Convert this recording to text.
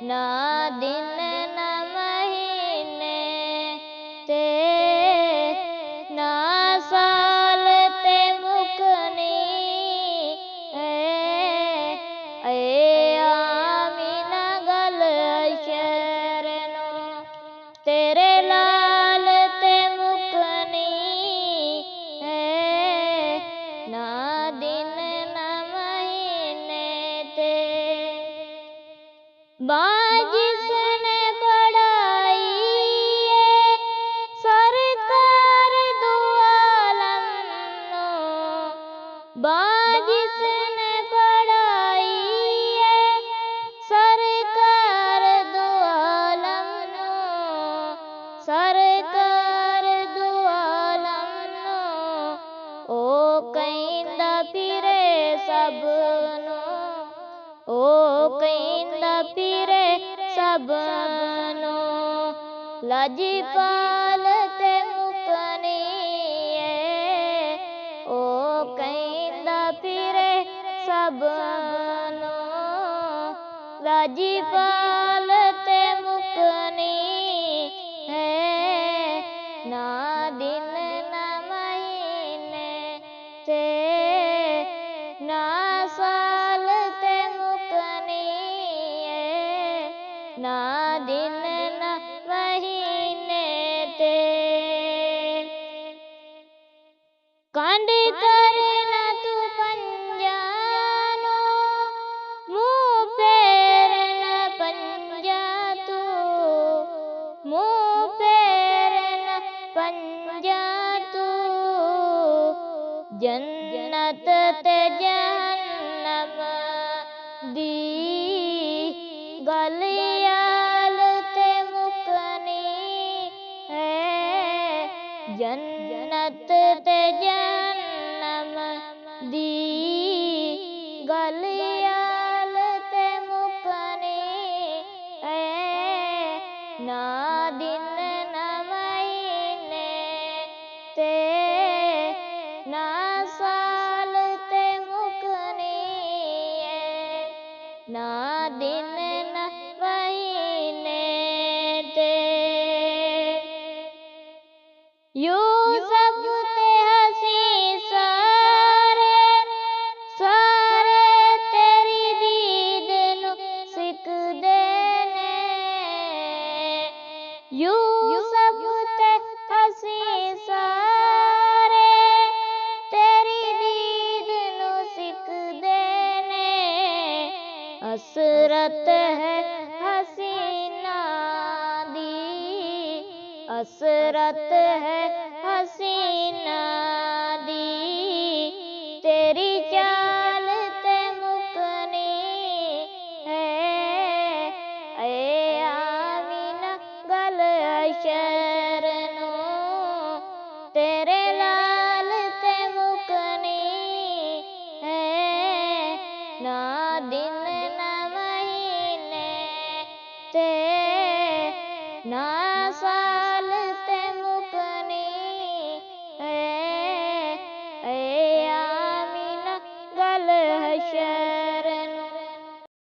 ना दिन ना महीने ते ना साल ते मुकनी आमीना गल शरणो तेरे लाल ते मुकनी ना दिन ना महीने ते जिसने पढ़ाई सरकार दो आलम नो जिसने पढ़ाई सरकार दो आलम नो सरकार दो आलम नो ओ कहंदा फिरे सबनो ओ कहंदा फिरे सबनो लजपाल ते मुकनी ओ कहंदा फिरे सबनो लजपाल ते मुकनी ना दिन ना महीने ते ना साल ते मुकनी ना दिन ना महीने ते कांड करना तू पंजानो मुँह फेरना पंजा तू मुँह फेरना पंजा तू जन्नत ते जहन्नम दी गलियाल ते मुकनी जन्नत ते जहन्नम दी गलियाल ते मुकनी ना दिन ना महीने ते ना साल ते मुकनी ना दिन ना महीने ते यूसुफ ते हंसी सारे सारे तेरी दीद नू सिकदे ने यूसुफ ते हंसी सारे तेरी दीद नू सिकदे ने हसरत है हसीना दी हसरत है हसीना दी तेरी चाल ते मुकनी आमीना गल शरणो तेरे लाल ते मुकनी ना दिन ना महीने ते ना